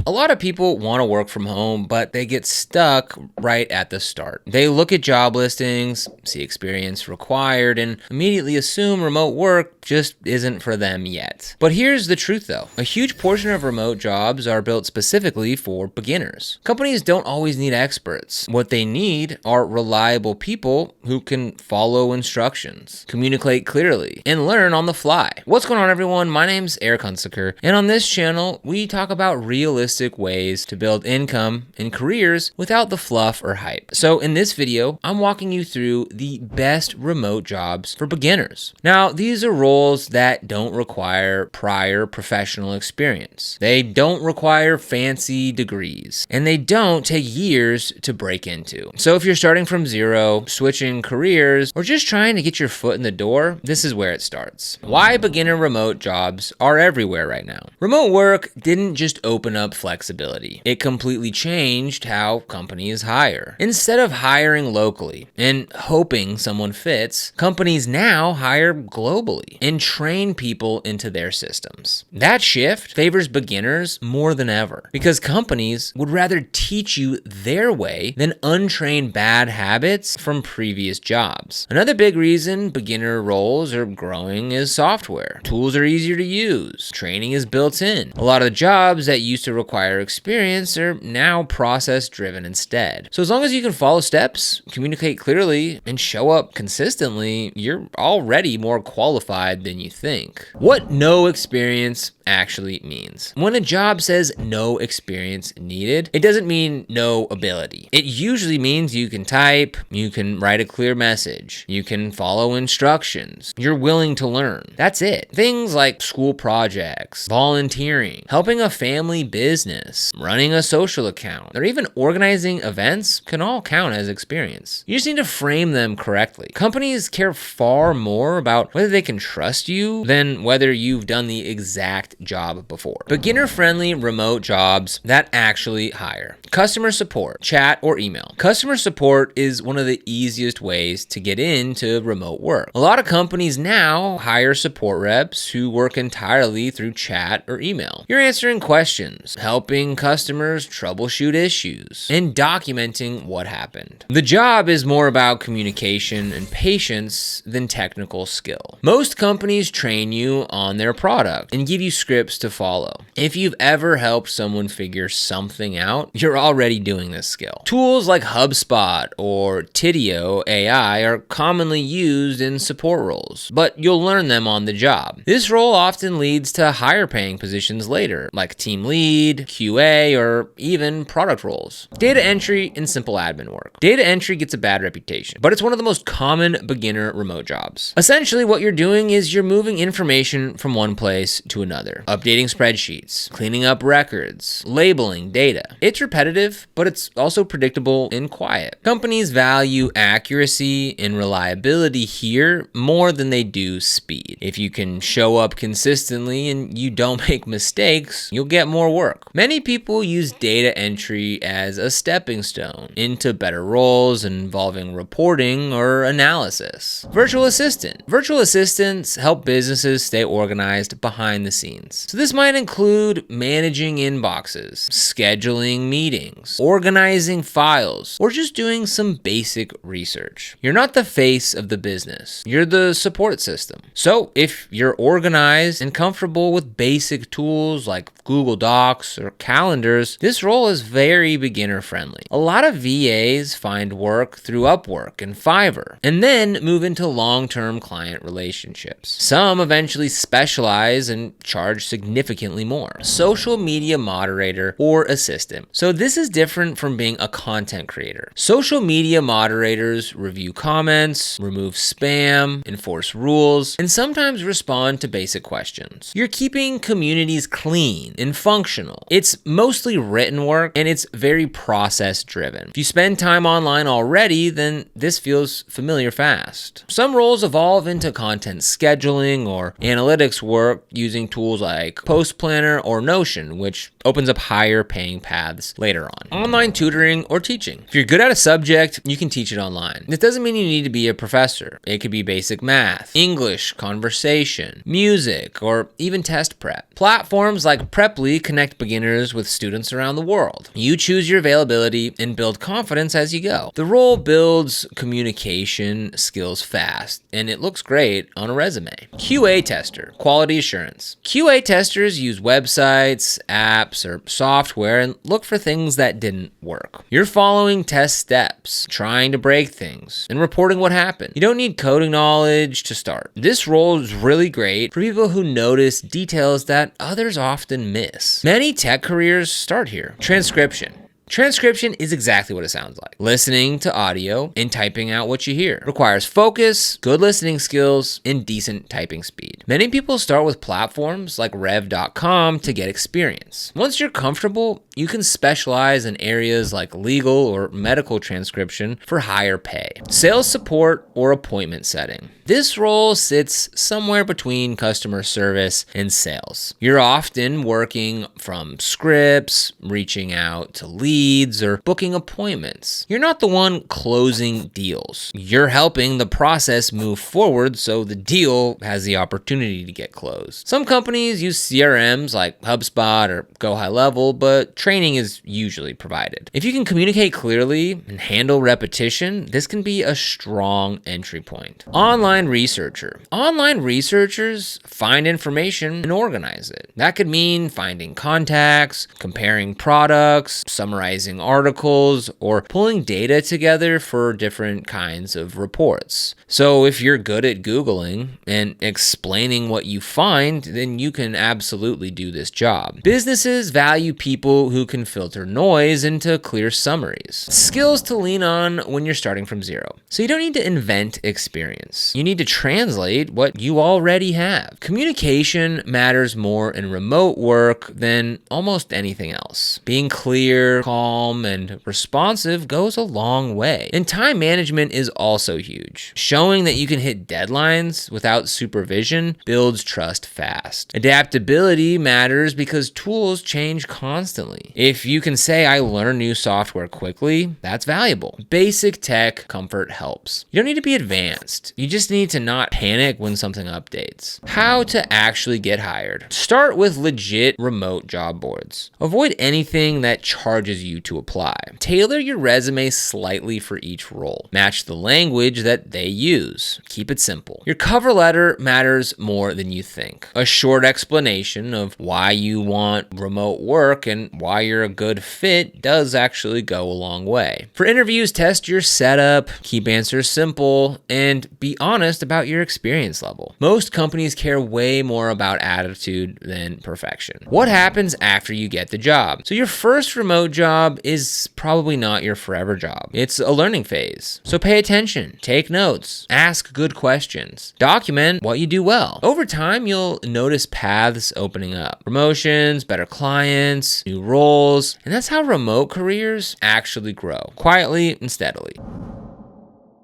A lot of people want to work from home, but they get stuck right at the start. They look at job listings, see experience required, and immediately assume remote work just isn't for them yet. But here's the truth though. A huge portion of remote jobs are built specifically for beginners. Companies don't always need experts. What they need are reliable people who can follow instructions, communicate clearly, and learn on the fly. What's going on, everyone? My name's Eric Hunsaker, and on this channel, we talk about realistic ways to build income and careers without the fluff or hype. So in this video, I'm walking you through the best remote jobs for beginners. Now, these are roles that don't require prior professional experience. They don't require fancy degrees, and they don't take years to break into. So if you're starting from zero, switching careers, or just trying to get your foot in the door, this is where it starts. Why beginner remote jobs are everywhere right now. Remote work didn't just open up flexibility. It completely changed how companies hire. Instead of hiring locally and hoping someone fits, companies now hire globally and train people into their systems. That shift favors beginners more than ever because companies would rather teach you their way than untrain bad habits from previous jobs. Another big reason beginner roles are growing is software. Tools are easier to use. Training is built in. A lot of the jobs that used to require experience are now process driven instead. So as long as you can follow steps, communicate clearly, and show up consistently, you're already more qualified than you think. What no experience actually means. When a job says no experience needed, it doesn't mean no ability. It usually means you can type, you can write a clear message, you can follow instructions, you're willing to learn. That's it. Things like school projects, volunteering, helping a family business, running a social account, or even organizing events can all count as experience. You just need to frame them correctly. Companies care far more about whether they can trust you than whether you've done the exact job before. Beginner-friendly remote jobs that actually hire. Customer support, chat, or email. Customer support is one of the easiest ways to get into remote work. A lot of companies now hire support reps who work entirely through chat or email. You're answering questions, helping customers troubleshoot issues, and documenting what happened. The job is more about communication and patience than technical skill. Most companies train you on their product and give you scripts to follow. If you've ever helped someone figure something out, you're already doing this skill. Tools like HubSpot or Tidio AI are commonly used in support roles, but you'll learn them on the job. This role often leads to higher paying positions later, like team lead, QA, or even product roles. Data entry and simple admin work. Data entry gets a bad reputation, but it's one of the most common beginner remote jobs. Essentially, what you're doing is you're moving information from one place to another, updating spreadsheets, cleaning up records, labeling data. It's repetitive, but it's also predictable and quiet. Companies value accuracy and reliability here more than they do speed. If you can show up consistently and you don't make mistakes, you'll get more work. Many people use data entry as a stepping stone into better roles involving reporting or analysis. Virtual assistant. Virtual assistants help businesses stay organized behind the scenes. So this might include managing inboxes, scheduling meetings, organizing files, or just doing some basic research. You're not the face of the business. You're the support system. So if you're organized and comfortable with basic tools like Google Docs or calendars, this role is very beginner friendly. A lot of VAs find work through Upwork and Fiverr, and then move into long-term client relationships. Some eventually specialize and charge significantly more. Social media moderator or assistant. So this is different from being a content creator. Social media moderators review comments, remove spam, enforce rules, and sometimes respond to basic questions. You're keeping communities clean and functional. It's mostly written work and it's very process driven. If you spend time online already, then this feels familiar fast. Some roles evolve into content scheduling or analytics work using tools like Post Planner or Notion, which opens up higher paying paths later on. Online tutoring or teaching. If you're good at a subject, you can teach it online. This doesn't mean you need to be a professor. It could be basic math, English, conversation, music, or even test prep. Platforms like Preply connect beginners beginners with students around the world. You choose your availability and build confidence as you go. The role builds communication skills fast, and it looks great on a resume. QA tester, quality assurance. QA testers use websites, apps, or software and look for things that didn't work. You're following test steps, trying to break things, and reporting what happened. You don't need coding knowledge to start. This role is really great for people who notice details that others often miss. Many tech careers start here. Transcription. Transcription is exactly what it sounds like. Listening to audio and typing out what you hear. Requires focus, good listening skills, and decent typing speed. Many people start with platforms like rev.com to get experience. Once you're comfortable, you can specialize in areas like legal or medical transcription for higher pay. Sales support or appointment setting. This role sits somewhere between customer service and sales. You're often working from scripts, reaching out to leads, or booking appointments. You're not the one closing deals. You're helping the process move forward so the deal has the opportunity to get closed. Some companies use CRMs like HubSpot or Go High Level, but training is usually provided. If you can communicate clearly and handle repetition, this can be a strong entry point. Online researcher. Online researchers find information and organize it. That could mean finding contacts, comparing products, summarizing articles, or pulling data together for different kinds of reports. So if you're good at Googling and explaining what you find, then you can absolutely do this job. Businesses value people who can filter noise into clear summaries. Skills to lean on when you're starting from zero. So you don't need to invent experience. You need to translate what you already have. Communication matters more in remote work than almost anything else. Being clear, calm, and responsive goes a long way. And time management is also huge. Showing that you can hit deadlines without supervision builds trust fast. Adaptability matters because tools change constantly. If you can say, I learn new software quickly, that's valuable. Basic tech comfort helps. You don't need to be advanced. You just need to not panic when something updates. How to actually get hired. Start with legit remote job boards. Avoid anything that charges you to apply. Tailor your resume slightly for each role. Match the language that they use. Keep it simple. Your cover letter matters more than you think. A short explanation of why you want remote work and why you're a good fit does actually go a long way. For interviews, test your setup, keep answers simple, and be honest about your experience level. Most companies care way more about attitude than perfection. What happens after you get the job? So your first remote job is probably not your forever job. It's a learning phase. So pay attention, take notes, ask good questions, document what you do well. Over time, you'll notice paths opening up. Promotions, better clients, new roles, and that's how remote careers actually grow, quietly and steadily.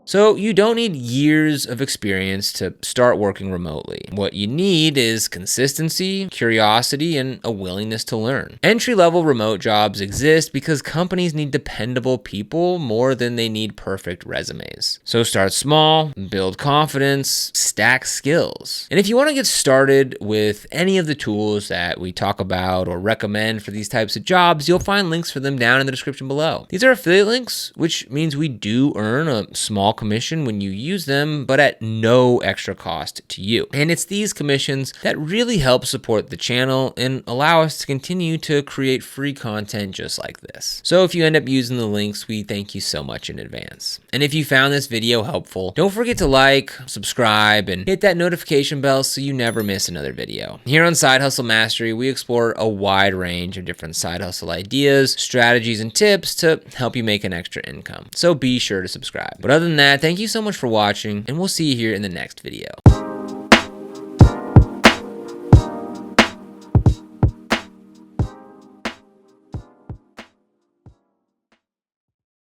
So you don't need years of experience to start working remotely. What you need is consistency, curiosity, and a willingness to learn. Entry-level remote jobs exist because companies need dependable people more than they need perfect resumes. So start small, build confidence, stack skills. And if you want to get started with any of the tools that we talk about or recommend for these types of jobs, you'll find links for them down in the description below. These are affiliate links, which means we do earn a small commission when you use them, but at no extra cost to you. And it's these commissions that really help support the channel and allow us to continue to create free content just like this. So if you end up using the links, we thank you so much in advance. And if you found this video helpful, don't forget to like, subscribe, and hit that notification bell so you never miss another video. Here on Side Hustle Mastery, we explore a wide range of different side hustle ideas, strategies, and tips to help you make an extra income. So be sure to subscribe. But other than that, thank you so much for watching, and we'll see you here in the next video.